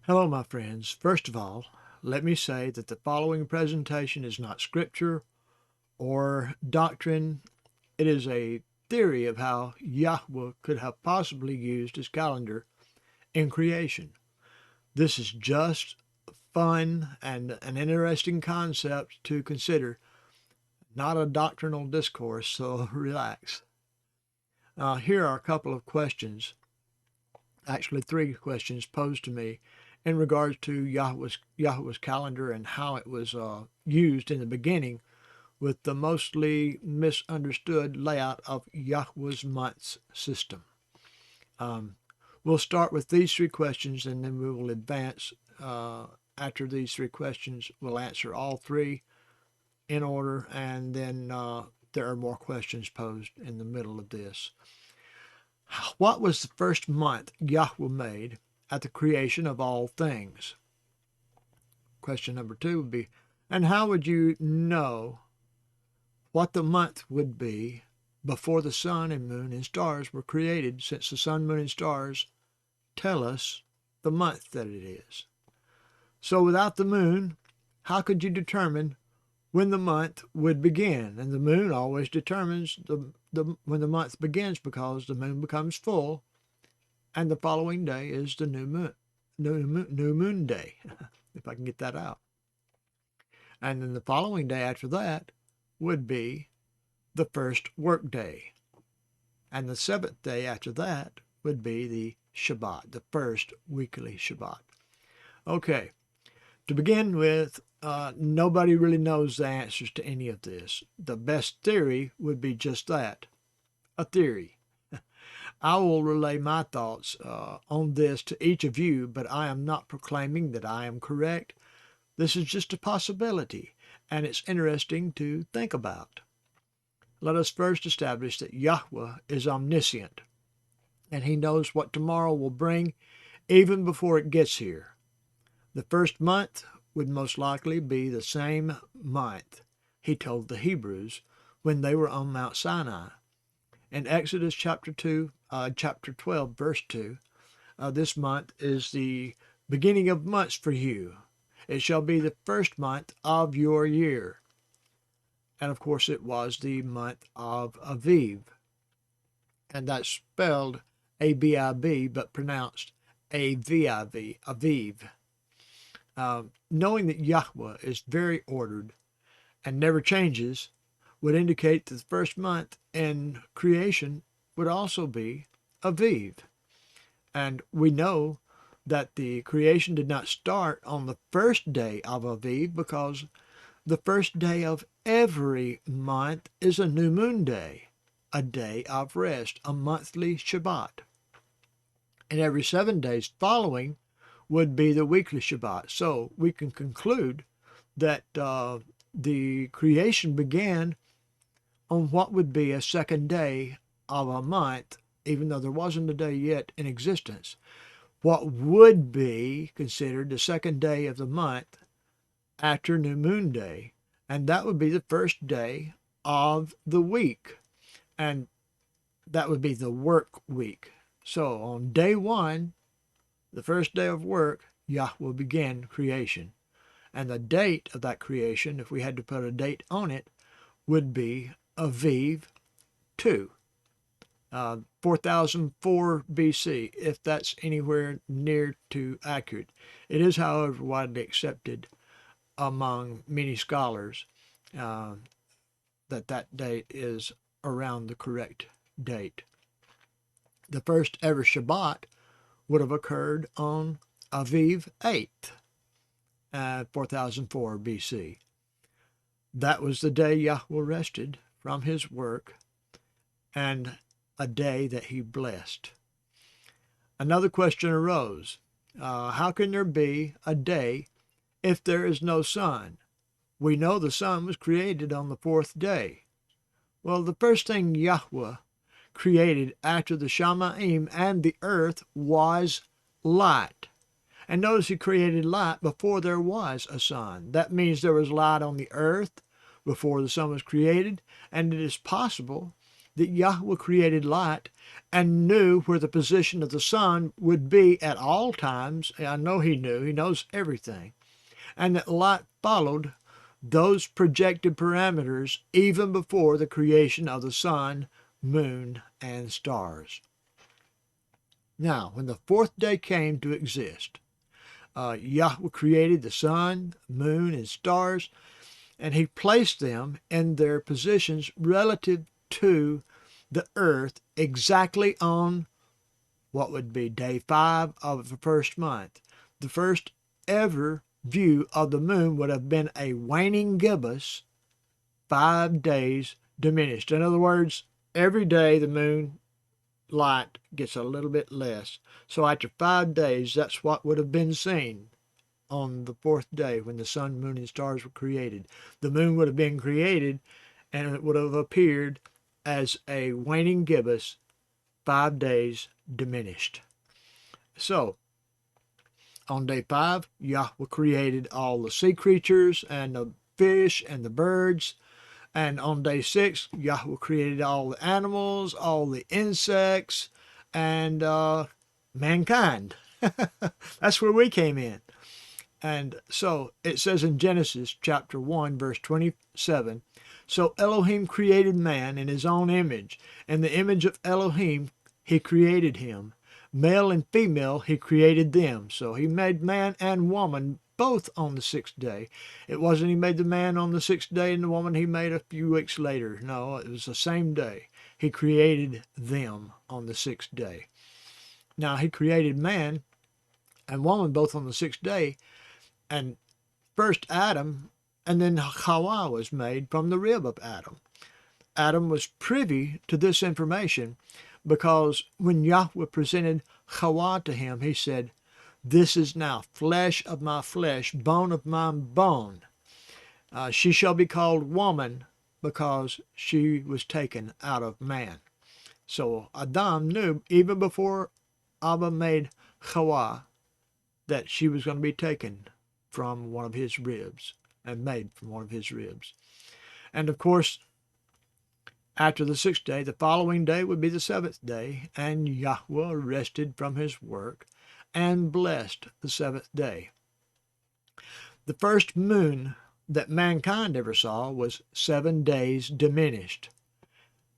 Hello, my friends. First of all, let me say that the following presentation is not scripture or doctrine. It is a theory of how Yahweh could have possibly used his calendar in creation. This is just fun and an interesting concept to consider, not a doctrinal discourse, so relax. Here are a couple of questions, actually three questions posed to me in regards to Yahweh's calendar and how it was used in the beginning with the mostly misunderstood layout of Yahweh's months system. We'll start with these three questions and then we will advance. After these three questions, we'll answer all three in order, and then there are more questions posed in the middle of this. What was the first month Yahweh made at the creation of all things? Question number two would be, and how would you know what the month would be before the sun and moon and stars were created, since the sun, moon, and stars tell us the month that it is? So without the moon, how could you determine when the month would begin? And the moon always determines when the month begins, because the moon becomes full and the following day is the new moon day, if I can get that out. And then the following day after that would be the first work day. And the seventh day after that would be the Shabbat, the first weekly Shabbat. Okay, to begin with, nobody really knows the answers to any of this. The best theory would be just that, a theory. I will relay my thoughts on this to each of you, but I am not proclaiming that I am correct. This is just a possibility, and it's interesting to think about. Let us first establish that Yahweh is omniscient, and he knows what tomorrow will bring even before it gets here. The first month would most likely be the same month he told the Hebrews when they were on Mount Sinai. In Exodus chapter 12, verse 2, this month is the beginning of months for you. It shall be the first month of your year. And of course it was the month of Aviv. And that's spelled A-B-I-B, but pronounced A-V-I-V, Aviv. Knowing that Yahweh is very ordered and never changes would indicate that the first month in creation would also be Aviv. And we know that the creation did not start on the first day of Aviv, because the first day of every month is a new moon day, a day of rest, a monthly Shabbat. And every 7 days following would be the weekly Shabbat. So we can conclude that the creation began on what would be a second day of a month, even though there wasn't a day yet in existence. What would be considered the second day of the month after New Moon Day, and that would be the first day of the week, and that would be the work week. So on day one, the first day of work, Yahweh began creation. And the date of that creation, if we had to put a date on it, would be Aviv 2, 4004 BC, if that's anywhere near to accurate. It is, however, widely accepted among many scholars that date is around the correct date. The first ever Shabbat would have occurred on Aviv 8, 4004 BC. That was the day Yahweh rested from his work, and a day that he blessed. Another question arose. How can there be a day if there is no sun? We know the sun was created on the fourth day. Well, the first thing Yahweh created after the Shamayim and the earth was light. And notice he created light before there was a sun. That means there was light on the earth before the sun was created, and it is possible that Yahweh created light and knew where the position of the sun would be at all times. I know he knew, he knows everything. And that light followed those projected parameters even before the creation of the sun, moon, and stars. Now, when the fourth day came to exist, Yahweh created the sun, moon, and stars, and he placed them in their positions relative to the earth exactly on what would be day 5 of the first month. The first ever view of the moon would have been a waning gibbous, 5 days diminished. In other words, every day the moon light gets a little bit less. So after 5 days, that's what would have been seen on the fourth day when the sun, moon, and stars were created. The moon would have been created and it would have appeared as a waning gibbous, 5 days diminished. So, on day 5, Yahweh created all the sea creatures and the fish and the birds. And on day 6, Yahweh created all the animals, all the insects, and mankind. That's where we came in. And so it says in Genesis chapter 1, verse 27, so Elohim created man in his own image. In the image of Elohim, he created him. Male and female, he created them. So he made man and woman both on the 6th day. It wasn't he made the man on the 6th day and the woman he made a few weeks later. No, it was the same day. He created them on the 6th day. Now, he created man and woman both on the 6th day. And first Adam, and then Hawa was made from the rib of Adam. Adam was privy to this information because when Yahweh presented Hawa to him, he said, this is now flesh of my flesh, bone of my bone. She shall be called woman because she was taken out of man. So Adam knew even before Abba made Hawa that she was going to be taken from one of his ribs and made from one of his ribs. And of course, after the 6th day, the following day would be the 7th day, and Yahweh rested from his work and blessed the 7th day. The first moon that mankind ever saw was 7 days diminished,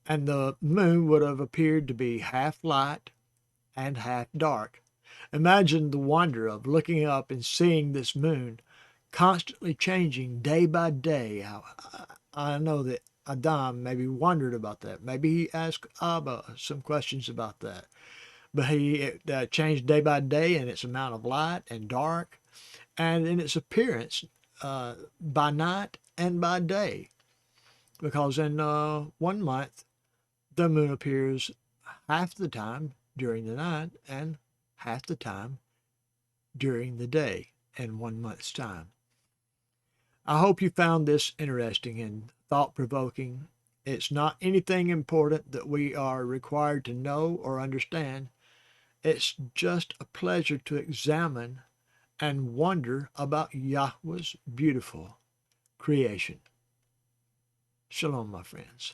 and the moon would have appeared to be half light and half dark. Imagine the wonder of looking up and seeing this moon constantly changing day by day. I know that Adam maybe wondered about that. Maybe he asked Abba some questions about that. But it changed day by day in its amount of light and dark and in its appearance by night and by day. Because in 1 month, the moon appears half the time during the night and half the time during the day in 1 month's time. I hope you found this interesting and thought-provoking. It's not anything important that we are required to know or understand. It's just a pleasure to examine and wonder about Yahweh's beautiful creation. Shalom, my friends.